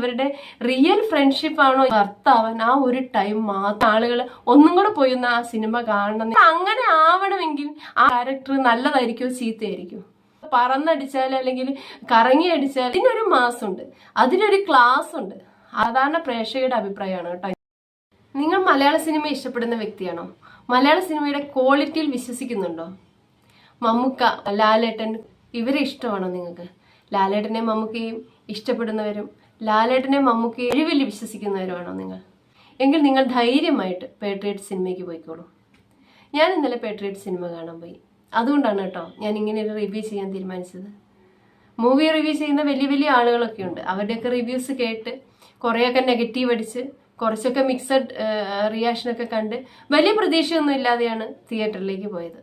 അവരുടെ real friendship ആണോ ഭർത്താവാൻ ആ ഒരു ടൈം മാത്രം ആളുകൾ ഒന്നും കൂടെ പോയി ഒന്ന് ആ സിനിമ കാണണം. അങ്ങനെ ആവണമെങ്കിൽ ആ ക്യാരക്ടർ നല്ലതായിരിക്കും ചീത്തയായിരിക്കും. പറന്നടിച്ചാൽ അല്ലെങ്കിൽ കറങ്ങി അടിച്ചാൽ ഇതിനൊരു മാസമുണ്ട്, അതിനൊരു ക്ലാസ് ഉണ്ട്. സാധാരണ പ്രേക്ഷകരുടെ അഭിപ്രായമാണ് കേട്ടോ. നിങ്ങൾ മലയാള സിനിമ ഇഷ്ടപ്പെടുന്ന വ്യക്തിയാണോ? മലയാള സിനിമയുടെ ക്വാളിറ്റിയിൽ വിശ്വസിക്കുന്നുണ്ടോ? മമ്മൂക്ക, ലാലേട്ടൻ ഇവരെ ഇഷ്ടമാണോ നിങ്ങൾക്ക്? ലാലേട്ടനെ മമ്മൂക്കയും ഇഷ്ടപ്പെടുന്നവരും ലാലേട്ടനെ മമ്മൂക്കയും കഴിവിൽ വിശ്വസിക്കുന്നവരുമാണോ നിങ്ങൾ? എങ്കിൽ നിങ്ങൾ ധൈര്യമായിട്ട് പേട്രിയറ്റ് സിനിമയ്ക്ക് പോയിക്കോളൂ. ഞാൻ ഇന്നലെ പേട്രിയറ്റ് സിനിമ കാണാൻ പോയി. അതുകൊണ്ടാണ് കേട്ടോ ഞാൻ ഇങ്ങനെ ഒരു റിവ്യൂ ചെയ്യാൻ തീരുമാനിച്ചത്. മൂവി റിവ്യൂ ചെയ്യുന്ന വലിയ വലിയ ആളുകളൊക്കെ ഉണ്ട്. അവരുടെയൊക്കെ റിവ്യൂസ് കേട്ട് കുറേയൊക്കെ നെഗറ്റീവ് അടിച്ച് കുറച്ചൊക്കെ മിക്സഡ് റിയാക്ഷനൊക്കെ കണ്ട് വലിയ പ്രതീക്ഷയൊന്നും ഇല്ലാതെയാണ് തിയേറ്ററിലേക്ക് പോയത്.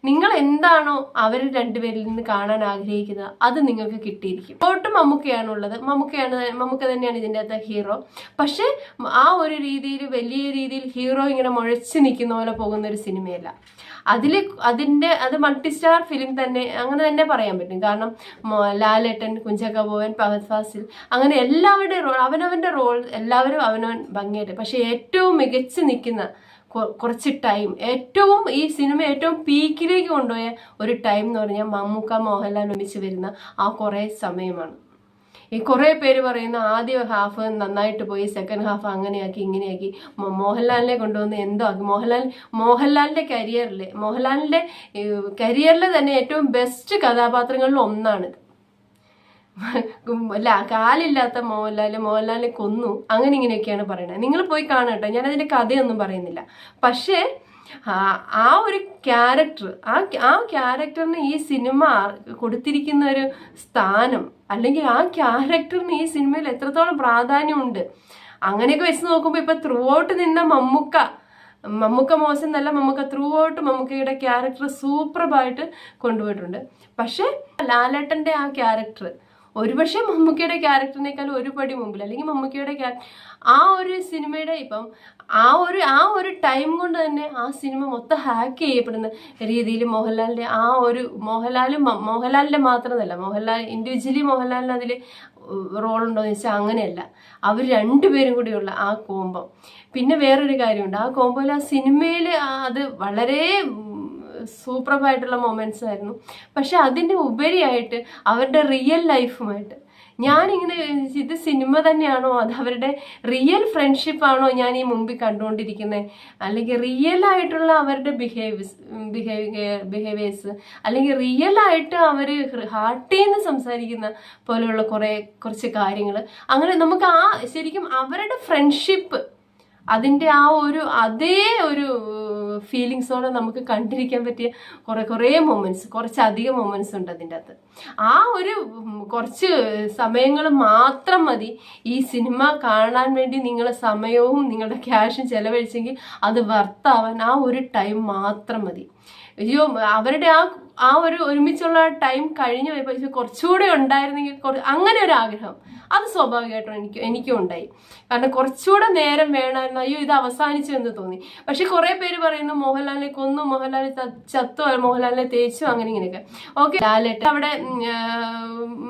നിങ്ങൾ എന്താണോ അവർ രണ്ടുപേരിൽ നിന്ന് കാണാൻ ആഗ്രഹിക്കുന്നത് അത് നിങ്ങൾക്ക് കിട്ടിയിരിക്കും. ഒട്ടും മമ്മൂക്കയാണുള്ളത്, മമ്മൂക്ക തന്നെയാണ് ഇതിൻ്റെ അകത്ത് ഹീറോ. പക്ഷെ ആ ഒരു രീതിയിൽ വലിയ രീതിയിൽ ഹീറോ ഇങ്ങനെ മുഴച്ചു നിൽക്കുന്ന പോലെ പോകുന്ന ഒരു സിനിമയല്ല. അത് മൾട്ടി സ്റ്റാർ ഫിലിം തന്നെ, അങ്ങനെ തന്നെ പറയാൻ പറ്റും. കാരണം ലാലേട്ടൻ, കുഞ്ചാക്കോ ബോബൻ, ഫഹദ് ഫാസിൽ, അങ്ങനെ എല്ലാവരുടെയും റോൾ, അവനവൻ്റെ റോൾ എല്ലാവരും അവനവൻ ഭംഗിയായിട്ട്. പക്ഷെ ഏറ്റവും മികച്ചു നിൽക്കുന്ന കുറച്ച് ടൈം, ഏറ്റവും ഈ സിനിമ ഏറ്റവും പീക്കിലേക്ക് കൊണ്ടുപോയ ഒരു ടൈം എന്ന് പറഞ്ഞാൽ മമ്മൂക്ക മോഹൻലാൽ ഒന്നിച്ച് വരുന്ന ആ കുറേ സമയമാണ്. ഈ കുറേ പേര് പറയുന്ന ആദ്യ ഹാഫ് നന്നായിട്ട് പോയി, സെക്കൻഡ് ഹാഫ് അങ്ങനെയാക്കി ഇങ്ങനെയാക്കി, മോഹൻലാലിനെ കൊണ്ടുവന്ന് എന്തോ ആക്കി. മോഹൻലാലിൻ്റെ കരിയറിലെ തന്നെ ഏറ്റവും ബെസ്റ്റ് കഥാപാത്രങ്ങളിൽ ഒന്നാണിത്. കാലില്ലാത്ത മോഹൻലാലിനെ കൊന്നു, അങ്ങനെ ഇങ്ങനെയൊക്കെയാണ് പറയുന്നത്. നിങ്ങൾ പോയി കാണട്ടോ, ഞാനതിൻ്റെ കഥയൊന്നും പറയുന്നില്ല. പക്ഷേ ആ ഒരു ക്യാരക്ടർ, ആ ക്യാരക്ടറിന് ഈ സിനിമ കൊടുത്തിരിക്കുന്ന ഒരു സ്ഥാനം, അല്ലെങ്കിൽ ആ ക്യാരക്ടറിന് ഈ സിനിമയിൽ എത്രത്തോളം പ്രാധാന്യമുണ്ട്, അങ്ങനെയൊക്കെ വെച്ച് നോക്കുമ്പോൾ ഇപ്പൊ ത്രൂ ഔട്ട് നിന്ന മമ്മൂക്ക മോശം എന്നല്ല, മമ്മൂക്ക ത്രൂ ഔട്ട് മമ്മൂക്കയുടെ ക്യാരക്ടർ സൂപ്പറായിട്ട് കൊണ്ടുപോയിട്ടുണ്ട്. പക്ഷെ ലാലേട്ടന്റെ ആ ക്യാരക്ടർ ഒരുപക്ഷെ മമ്മൂക്കയുടെ ക്യാരക്ടറിനേക്കാൾ ഒരു പടി മുമ്പിൽ, അല്ലെങ്കിൽ മമ്മൂക്കയുടെ ആ ഒരു സിനിമയുടെ ഇപ്പം ആ ഒരു ടൈം കൊണ്ട് തന്നെ ആ സിനിമ മൊത്തം ഹാക്ക് ചെയ്യപ്പെടുന്ന രീതിയിൽ മോഹൻലാലിന്റെ മാത്രമല്ല, ഇൻഡിവിജ്വലി മോഹൻലാലിന് അതിൽ റോളുണ്ടോ എന്ന് വെച്ചാൽ അങ്ങനെയല്ല. അവർ രണ്ടുപേരും കൂടിയുള്ള ആ കോംബോ. പിന്നെ വേറൊരു കാര്യമുണ്ട്, ആ കോംബോയിൽ ആ സിനിമയിൽ അത് വളരെ സൂപ്പറായിട്ടുള്ള മൊമെന്റ്സ് ആയിരുന്നു. പക്ഷെ അതിൻ്റെ ഉപരിയായിട്ട് അവരുടെ റിയൽ ലൈഫുമായിട്ട് ഞാനിങ്ങനെ, ഇത് സിനിമ തന്നെയാണോ, അത് അവരുടെ റിയൽ ഫ്രണ്ട്ഷിപ്പ് ആണോ ഞാൻ ഈ മുമ്പിൽ കണ്ടുകൊണ്ടിരിക്കുന്നത്, അല്ലെങ്കിൽ റിയൽ ആയിട്ടുള്ള അവരുടെ ബിഹേവിയേഴ്സ്, അല്ലെങ്കിൽ റിയൽ ആയിട്ട് അവർ ഹാർട്ടിൽ നിന്ന് സംസാരിക്കുന്ന പോലെയുള്ള കുറച്ച് കാര്യങ്ങൾ, അങ്ങനെ നമുക്ക് ശരിക്കും അവരുടെ ഫ്രണ്ട്ഷിപ്പ് അതിൻ്റെ അതേ ഒരു ഫീലിങ്സോടെ നമുക്ക് കണ്ടിരിക്കാൻ പറ്റിയ കുറേ മൊമെന്റ്സ്, കുറച്ചധികം മൊമെന്റ്സ് ഉണ്ട് അതിൻ്റെ അകത്ത്. ആ ഒരു കുറച്ച് സമയങ്ങൾ മാത്രം മതി ഈ സിനിമ കാണാൻ വേണ്ടി നിങ്ങളുടെ സമയവും നിങ്ങളുടെ ക്യാഷും ചെലവഴിച്ചെങ്കിൽ അത് വർത്താവാൻ ആ ഒരു ടൈം മാത്രം മതി. അയ്യോ, അവരുടെ ആ ഒരു ഒരുമിച്ചുള്ള ടൈം കഴിഞ്ഞു പോയപ്പോൾ കുറച്ചുകൂടെ ഉണ്ടായിരുന്നെങ്കിൽ, അങ്ങനെ ഒരു ആഗ്രഹം അത് സ്വാഭാവികമായിട്ടും എനിക്കും ഉണ്ടായി. കാരണം കുറച്ചുകൂടെ നേരം വേണമായിരുന്നു, അയ്യോ ഇത് അവസാനിച്ചു എന്ന് തോന്നി. പക്ഷെ കുറെ പേര് പറയുന്നു മോഹൻലാലിനെ കൊന്നു, മോഹൻലാലിനെ ചത്തോ, മോഹൻലാലിനെ തേച്ചു, അങ്ങനെ ഇങ്ങനെയൊക്കെ. ഓക്കെ, ലാലേട്ടൻ അവിടെ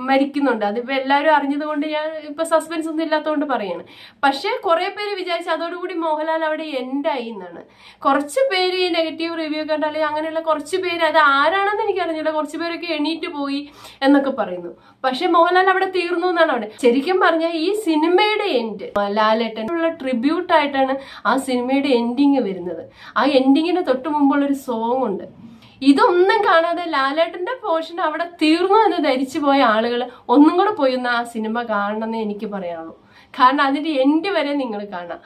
മരിക്കുന്നുണ്ട്, അതിപ്പോ എല്ലാവരും അറിഞ്ഞത് കൊണ്ട് ഞാൻ ഇപ്പൊ സസ്പെൻസ് ഒന്നും ഇല്ലാത്തതുകൊണ്ട് പറയാണ്. പക്ഷെ കുറെ പേര് വിചാരിച്ചു അതോടുകൂടി മോഹൻലാൽ അവിടെ എൻഡായി എന്നാണ്. കുറച്ച് പേര് ഈ നെഗറ്റീവ് റിവ്യൂ കണ്ടാൽ അങ്ങനെയുള്ള കുറച്ച് പേര്, അത് ആരാണെന്ന് എനിക്ക് അറിഞ്ഞില്ല, കുറച്ച് പേരൊക്കെ എണീറ്റ് പോയി എന്നൊക്കെ പറയുന്നു. പക്ഷെ മോഹൻലാൽ അവിടെ തീർന്നു എന്നാണ്. അവിടെ ശരിക്കും പറഞ്ഞാൽ ഈ സിനിമയുടെ എൻഡ് ലാലേട്ടനുള്ള ട്രിബ്യൂട്ട് ആയിട്ടാണ് ആ സിനിമയുടെ എൻഡിങ് വരുന്നത്. ആ എൻഡിങ്ങിന് തൊട്ട് മുമ്പുള്ളൊരു സോങ് ഉണ്ട്. ഇതൊന്നും കാണാതെ ലാലേട്ടന്റെ പോർഷൻ അവിടെ തീർന്നു എന്ന് ധരിച്ചു പോയ ആളുകൾ ഒന്നും കൂടെ പോയി ഒന്ന് ആ സിനിമ കാണണമെന്നേ എനിക്ക് പറയാനുള്ളൂ. കാരണം അതിന്റെ എൻഡ് വരെ നിങ്ങൾ കാണാം.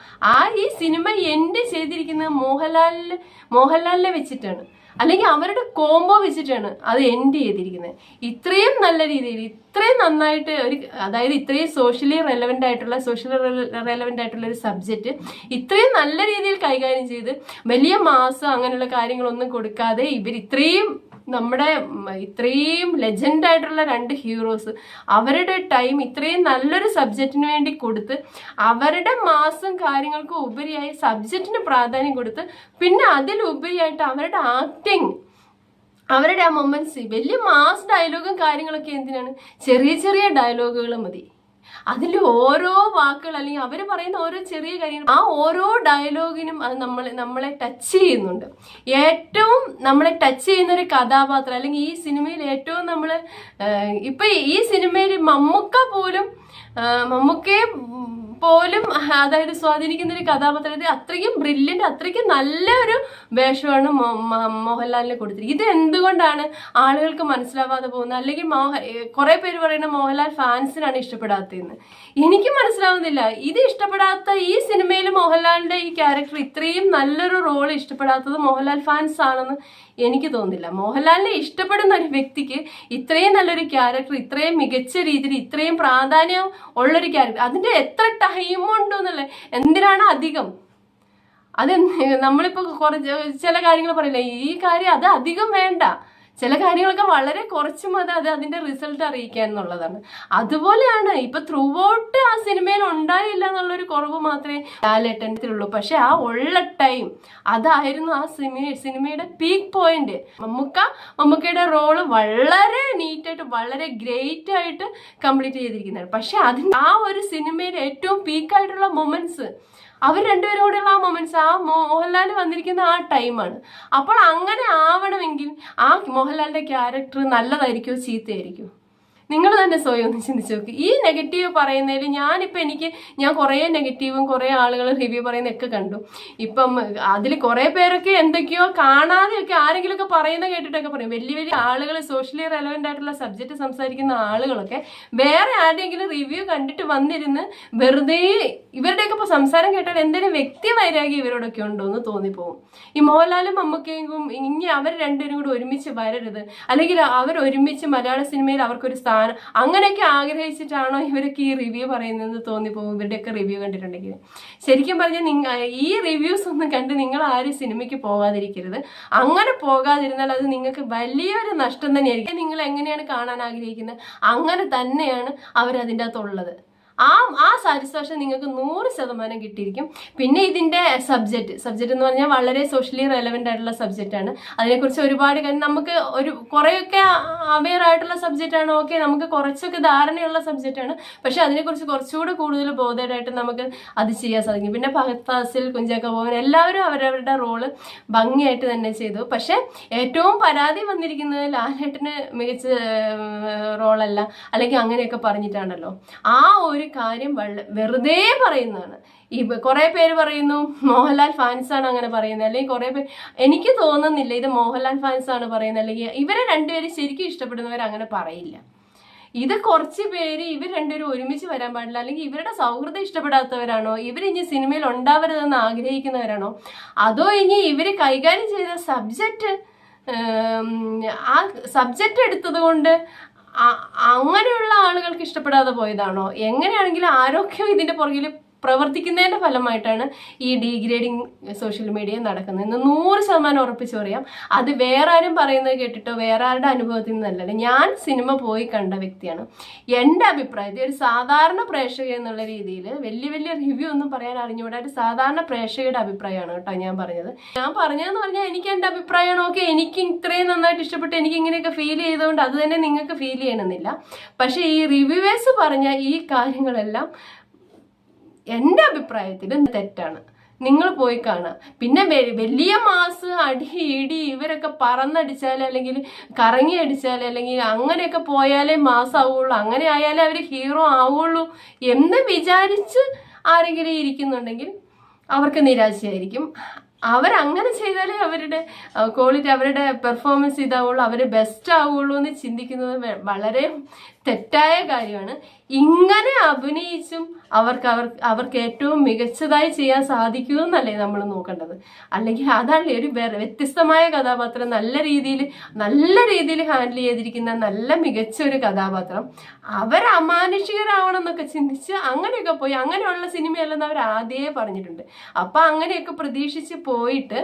ഈ സിനിമ എൻഡ് ചെയ്തിരിക്കുന്നത് മോഹൻലാലിനെ വെച്ചിട്ടാണ്, അല്ലെങ്കിൽ അവരുടെ കോംബോ വെച്ചിട്ടാണ് അത് എൻഡ് ചെയ്തിരിക്കുന്നത്. ഇത്രയും നല്ല രീതിയിൽ, ഇത്രയും നന്നായിട്ട് അതായത് ഇത്രയും സോഷ്യലി റെലവെന്റ് ആയിട്ടുള്ള ഒരു സബ്ജക്റ്റ് ഇത്രയും നല്ല രീതിയിൽ കൈകാര്യം ചെയ്ത് വലിയ മാസം അങ്ങനെയുള്ള കാര്യങ്ങളൊന്നും കൊടുക്കാതെ ഇവർ ഇത്രയും ലെജൻഡ് ആയിട്ടുള്ള രണ്ട് ഹീറോസ് അവരുടെ ടൈം ഇത്രയും നല്ലൊരു സബ്ജക്റ്റിന് വേണ്ടി കൊടുത്ത്, അവരുടെ മാസം കാര്യങ്ങൾക്ക് ഉപരിയായി സബ്ജക്റ്റിന് പ്രാധാന്യം കൊടുത്ത്, പിന്നെ അതിലുപരിയായിട്ട് അവരുടെ ആക്ടിങ്, അവരുടെ ആ മൊമെന്റ്സ്, വലിയ മാസ് ഡയലോഗും കാര്യങ്ങളൊക്കെ എന്തിനാണ്, ചെറിയ ചെറിയ ഡയലോഗുകൾ മതി. അതിൽ ഓരോ വാക്കുകൾ അല്ലെങ്കിൽ അവർ പറയുന്ന ഓരോ ചെറിയ കാര്യങ്ങൾ, ആ ഓരോ ഡയലോഗിനും അത് നമ്മളെ ടച്ച് ചെയ്യുന്നുണ്ട്. ഏറ്റവും നമ്മളെ ടച്ച് ചെയ്യുന്ന ഒരു കഥാപാത്രം, അല്ലെങ്കിൽ ഈ സിനിമയിൽ ഏറ്റവും ഇപ്പൊ ഈ സിനിമയിൽ മമ്മൂക്കയെ പോലും അതായത് സ്വാധീനിക്കുന്ന ഒരു കഥാപാത്രത്തെ അത്രയ്ക്കും ബ്രില്യന്റ്, അത്രയ്ക്കും നല്ലൊരു വേഷമാണ് മോഹൻലാലിനെ കൊടുത്തിരിക്കുന്നത്. ഇത് എന്തുകൊണ്ടാണ് ആളുകൾക്ക് മനസ്സിലാവാതെ പോകുന്നത്? അല്ലെങ്കിൽ കുറെ പേര് പറയുന്ന മോഹൻലാൽ ഫാൻസിനാണ് ഇഷ്ടപ്പെടാത്തതെന്ന്. എനിക്ക് മനസ്സിലാവുന്നില്ല. ഇത് ഇഷ്ടപ്പെടാത്ത ഈ സിനിമയിൽ മോഹൻലാലിന്റെ ഈ ക്യാരക്ടർ, ഇത്രയും നല്ലൊരു റോൾ ഇഷ്ടപ്പെടാത്തത് മോഹൻലാൽ ഫാൻസ് ആണെന്ന് എനിക്ക് തോന്നുന്നില്ല. മോഹൻലാലിനെ ഇഷ്ടപ്പെടുന്ന ഒരു വ്യക്തിക്ക് ഇത്രയും നല്ലൊരു ക്യാരക്ടർ, ഇത്രയും മികച്ച രീതിയിൽ ഇത്രയും പ്രാധാന്യം ഉള്ളൊരു ക്യാരക്ടർ, അതിന്റെ എത്ര ടൈം ഉണ്ടോന്നല്ലേ, എന്തിനാണ് അധികം? നമ്മളിപ്പോ ചില കാര്യങ്ങൾ പറയില്ല, ഈ കാര്യം അത് അധികം വേണ്ട, ചില കാര്യങ്ങളൊക്കെ വളരെ കുറച്ച് മതി അത് അതിന്റെ റിസൾട്ട് അറിയിക്കാൻ എന്നുള്ളതാണ്. അതുപോലെയാണ് ഇപ്പൊ ത്രൂ ഔട്ട് ആ സിനിമയിൽ ഉണ്ടായില്ല എന്നുള്ളൊരു കുറവ് മാത്രമേ ലാലേട്ടനത്തിലുള്ളൂ. പക്ഷെ ആ ഉള്ള ടൈം അതായിരുന്നു ആ സിനിമയുടെ പീക്ക് പോയിന്റ്. മമ്മൂക്കയുടെ റോള് വളരെ നീറ്റായിട്ട് വളരെ ഗ്രേറ്റ് ആയിട്ട് കംപ്ലീറ്റ് ചെയ്തിരിക്കുന്നതാണ്. പക്ഷെ അതിന് ആ ഒരു സിനിമയിൽ ഏറ്റവും പീക്കായിട്ടുള്ള മൊമെന്റ്സ് അവർ രണ്ടുപേരും കൂടെയുള്ള ആ മൊമെന്റ്സ്, ആ മോഹൻലാൽ വന്നിരിക്കുന്ന ആ ടൈമാണ്. അപ്പോൾ അങ്ങനെ ആവണമെങ്കിൽ ആ മോഹൻലാലിന്റെ ക്യാരക്ടർ നല്ലതായിരിക്കുമോ ചീത്തയായിരിക്കുമോ? നിങ്ങൾ തന്നെ സ്വയം ഒന്ന് ചിന്തിച്ച് നോക്കി. ഈ നെഗറ്റീവ് പറയുന്നതിൽ ഞാൻ കുറേ നെഗറ്റീവും കുറേ ആളുകൾ റിവ്യൂ പറയുന്നതൊക്കെ കണ്ടു. ഇപ്പം അതിൽ കുറേ പേരൊക്കെ എന്തൊക്കെയോ കാണാതെയൊക്കെ ആരെങ്കിലുമൊക്കെ പറയുന്ന കേട്ടിട്ടൊക്കെ പറയും. വലിയ വലിയ ആളുകൾ, സോഷ്യലി റെലവെന്റ് ആയിട്ടുള്ള സബ്ജക്റ്റ് സംസാരിക്കുന്ന ആളുകളൊക്കെ വേറെ ആരുടെയെങ്കിലും റിവ്യൂ കണ്ടിട്ട് വന്നിരുന്ന് വെറുതെ ഇവരുടെയൊക്കെ ഇപ്പോൾ സംസാരം കേട്ടാൽ എന്തെങ്കിലും വ്യക്തി വൈരാഗ്യം ഇവരോടൊക്കെ ഉണ്ടോ എന്ന് തോന്നിപ്പോവും. ഈ മോഹൻലാലും മമ്മൂക്കയും ഇനി അവർ രണ്ടുപേരും കൂടി ഒരുമിച്ച് വരരുത്, അല്ലെങ്കിൽ അവർ ഒരുമിച്ച് മലയാള സിനിമയിൽ അവർക്കൊരു അങ്ങനെയൊക്കെ ആഗ്രഹിച്ചിട്ടാണോ ഇവരൊക്കെ ഈ റിവ്യൂ പറയുന്നത് തോന്നിപ്പോകും ഇവരുടെയൊക്കെ റിവ്യൂ കണ്ടിട്ടുണ്ടെങ്കിൽ. ശരിക്കും പറഞ്ഞാൽ ഈ റിവ്യൂസ് ഒന്നും കണ്ട് നിങ്ങൾ ആരും സിനിമയ്ക്ക് പോകാതിരിക്കരുത്. അങ്ങനെ പോകാതിരുന്നാൽ അത് നിങ്ങൾക്ക് വലിയൊരു നഷ്ടം തന്നെയായിരിക്കും. നിങ്ങൾ എങ്ങനെയാണ് കാണാൻ ആഗ്രഹിക്കുന്നത് അങ്ങനെ തന്നെയാണ് അവരതിൻ്റെ അകത്തുള്ളത്. ആ സാറ്റിസ്ഫാക്ഷൻ നിങ്ങൾക്ക് 100% കിട്ടിയിരിക്കും. പിന്നെ ഇതിന്റെ സബ്ജക്റ്റ് എന്ന് പറഞ്ഞാൽ വളരെ സോഷ്യലി റെലവെന്റ് ആയിട്ടുള്ള സബ്ജക്റ്റ് ആണ്. അതിനെക്കുറിച്ച് ഒരുപാട് നമുക്ക് കുറെയൊക്കെ അവെയർ ആയിട്ടുള്ള സബ്ജക്റ്റ് ആണ്. ഓക്കെ, നമുക്ക് കുറച്ചൊക്കെ ധാരണയുള്ള സബ്ജക്റ്റ് ആണ്. പക്ഷെ അതിനെക്കുറിച്ച് കുറച്ചുകൂടെ കൂടുതൽ ബോധേഡായിട്ട് നമുക്ക് അത് ചെയ്യാൻ സാധിക്കും. പിന്നെ ഫഹദ് ഫാസിൽ, കുഞ്ചാക്കോ ബോബൻ എല്ലാവരും അവരവരുടെ റോള് ഭംഗിയായിട്ട് തന്നെ ചെയ്തു. പക്ഷെ ഏറ്റവും പരാതി വന്നിരിക്കുന്നത് ലാലേട്ടന് മികച്ച റോളല്ല അല്ലെങ്കിൽ അങ്ങനെയൊക്കെ പറഞ്ഞിട്ടാണല്ലോ. ആ ഒരു കാര്യം വെറുതെ പറയുന്നതാണ്. ഈ കുറെ പേര് പറയുന്നു മോഹൻലാൽ ഫാൻസ് ആണ് അങ്ങനെ പറയുന്നത്, അല്ലെങ്കിൽ കുറെ പേര്, എനിക്ക് തോന്നുന്നില്ല ഇത് മോഹൻലാൽ ഫാൻസ് ആണ് പറയുന്നത്, അല്ലെങ്കിൽ ഇവരെ രണ്ടുപേരും ശരിക്കും ഇഷ്ടപ്പെടുന്നവർ അങ്ങനെ പറയില്ല. ഇത് കുറച്ച് പേര് ഇവർ രണ്ടുപേരും ഒരുമിച്ച് വരാൻ പാടില്ല, അല്ലെങ്കിൽ ഇവരുടെ സൗഹൃദം ഇഷ്ടപ്പെടാത്തവരാണോ, ഇവരിനി സിനിമയിൽ ഉണ്ടാവരുതെന്ന് ആഗ്രഹിക്കുന്നവരാണോ, അതോ ഇനി ഇവർ കൈകാര്യം ചെയ്ത ആ സബ്ജക്റ്റ് എടുത്തത് കൊണ്ട് അങ്ങനെയുള്ള ആളുകൾക്ക് ഇഷ്ടപ്പെടാതെ പോയതാണോ? എങ്ങനെയാണെങ്കിലും ആരൊക്കെയോ ഇതിന്റെ പുറകിൽ പ്രവർത്തിക്കുന്നതിന്റെ ഫലമായിട്ടാണ് ഈ ഡീഗ്രേഡിങ് സോഷ്യൽ മീഡിയ നടക്കുന്നത് എന്ന് 100% ഉറപ്പിച്ചു പറയാം. അത് വേറെ ആരും പറയുന്നത് കേട്ടിട്ടോ വേറെ ആരുടെ അനുഭവത്തിൽ നിന്നല്ല. ഞാൻ സിനിമ പോയി കണ്ട വ്യക്തിയാണ്. എൻ്റെ അഭിപ്രായത്തിൽ ഒരു സാധാരണ പ്രേക്ഷക എന്നുള്ള രീതിയിൽ വലിയ വലിയ റിവ്യൂ ഒന്നും പറയാൻ അറിഞ്ഞുകൂടാ, ഒരു സാധാരണ പ്രേക്ഷകയുടെ അഭിപ്രായമാണ് കേട്ടോ ഞാൻ പറഞ്ഞതെന്ന് പറഞ്ഞാൽ എനിക്ക് എൻ്റെ അഭിപ്രായമാണ്. ഓക്കെ, എനിക്ക് ഇത്രയും നന്നായിട്ട് ഇഷ്ടപ്പെട്ട് എനിക്ക് ഇങ്ങനെയൊക്കെ ഫീൽ ചെയ്തുകൊണ്ട് അത് തന്നെ നിങ്ങൾക്ക് ഫീൽ ചെയ്യണമെന്നില്ല. പക്ഷെ ഈ റിവ്യൂവേഴ്സ് പറഞ്ഞ ഈ കാര്യങ്ങളെല്ലാം എൻ്റെ അഭിപ്രായത്തിൽ തെറ്റാണ്. നിങ്ങൾ പോയി കാണാം. പിന്നെ വലിയ മാസ് അടി ഇടി ഇവരൊക്കെ പറന്നടിച്ചാൽ അല്ലെങ്കിൽ കറങ്ങി അടിച്ചാൽ അല്ലെങ്കിൽ അങ്ങനെയൊക്കെ പോയാലേ മാസ് ആവുള്ളൂ, അങ്ങനെ ആയാലേ അവർ ഹീറോ ആവുള്ളൂ എന്ന് വിചാരിച്ച് ആരെങ്കിലും ഇരിക്കുന്നുണ്ടെങ്കിൽ അവർക്ക് നിരാശയായിരിക്കും. അവരങ്ങനെ ചെയ്താലേ അവരുടെ ക്വാളിറ്റി, അവരുടെ പെർഫോമൻസ് ഇതാവുള്ളൂ, അവർ ബെസ്റ്റ് ആവുള്ളൂ എന്ന് ചിന്തിക്കുന്നത് വളരെ തെറ്റായ കാര്യമാണ്. ഇങ്ങനെ അഭിനയിച്ചും അവർക്ക് ഏറ്റവും മികച്ചതായി ചെയ്യാൻ സാധിക്കുമെന്നല്ലേ നമ്മൾ നോക്കേണ്ടത്. അല്ലെങ്കിൽ അതാണല്ലേ ഒരു വ്യത്യസ്തമായ കഥാപാത്രം നല്ല രീതിയിൽ ഹാൻഡിൽ ചെയ്തിരിക്കുന്ന നല്ല മികച്ച ഒരു കഥാപാത്രം, അവർ അമാനുഷികരാവണം എന്നൊക്കെ ചിന്തിച്ച് അങ്ങനെയൊക്കെ പോയി. അങ്ങനെയുള്ള സിനിമയല്ലെന്ന് അവർ ആദ്യമേ പറഞ്ഞിട്ടുണ്ട്. അപ്പൊ അങ്ങനെയൊക്കെ പ്രതീക്ഷിച്ച് പോയിട്ട്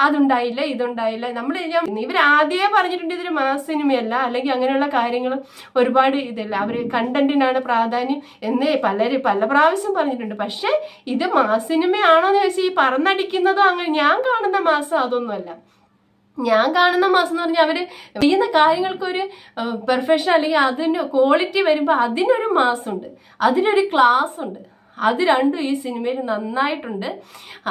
അതുണ്ടായില്ല ഇതുണ്ടായില്ല. ഇവർ ആദ്യമേ പറഞ്ഞിട്ടുണ്ട് ഇതൊരു മാസ് സിനിമയല്ല, അല്ലെങ്കിൽ അങ്ങനെയുള്ള കാര്യങ്ങൾ ഒരുപാട് ഇതില്ല, അവർ കണ്ടന്റിനാണ് പ്രാധാന്യം എന്ന് പല പ്രാവശ്യം പറഞ്ഞിട്ടുണ്ട്. പക്ഷെ ഇത് മാസ് സിനിമയാണോ എന്ന് ചോദിച്ചാൽ ഈ പറന്നടിക്കുന്നതോ അങ്ങനെ ഞാൻ കാണുന്ന മാസം അതൊന്നുമല്ല. ഞാൻ കാണുന്ന മാസം എന്ന് പറഞ്ഞാൽ അവര് ചെയ്യുന്ന കാര്യങ്ങൾക്കൊരു പെർഫെക്ഷൻ അല്ലെങ്കിൽ അതിന് ക്വാളിറ്റി വരുമ്പോൾ അതിനൊരു മാസമുണ്ട്, അതിനൊരു ക്ലാസ് ഉണ്ട്. അത് രണ്ടും ഈ സിനിമയിൽ നന്നായിട്ടുണ്ട്.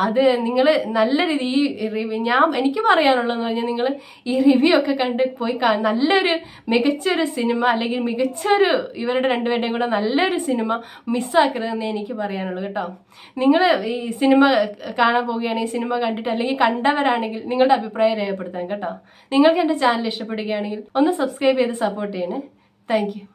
അത് നിങ്ങൾ നല്ല രീതി ഈ റിവ്യൂ എനിക്ക് പറയാനുള്ളതെന്ന് പറഞ്ഞാൽ നിങ്ങൾ ഈ റിവ്യൂ ഒക്കെ കണ്ട് പോയി നല്ലൊരു മികച്ചൊരു സിനിമ അല്ലെങ്കിൽ മികച്ചൊരു ഇവരുടെ രണ്ടുപേരുടെയും കൂടെ നല്ലൊരു സിനിമ മിസ്സാക്കരുതെന്ന് എനിക്ക് പറയാനുള്ളൂ കേട്ടോ. നിങ്ങൾ ഈ സിനിമ കാണാൻ പോവുകയാണെങ്കിൽ സിനിമ കണ്ടിട്ട് അല്ലെങ്കിൽ കണ്ടവരാണെങ്കിൽ നിങ്ങളുടെ അഭിപ്രായം രേഖപ്പെടുത്താൻ കേട്ടോ. നിങ്ങൾക്ക് എൻ്റെ ചാനൽ ഇഷ്ടപ്പെടുകയാണെങ്കിൽ ഒന്ന് സബ്സ്ക്രൈബ് ചെയ്ത് സപ്പോർട്ട് ചെയ്യണേ. Thank you.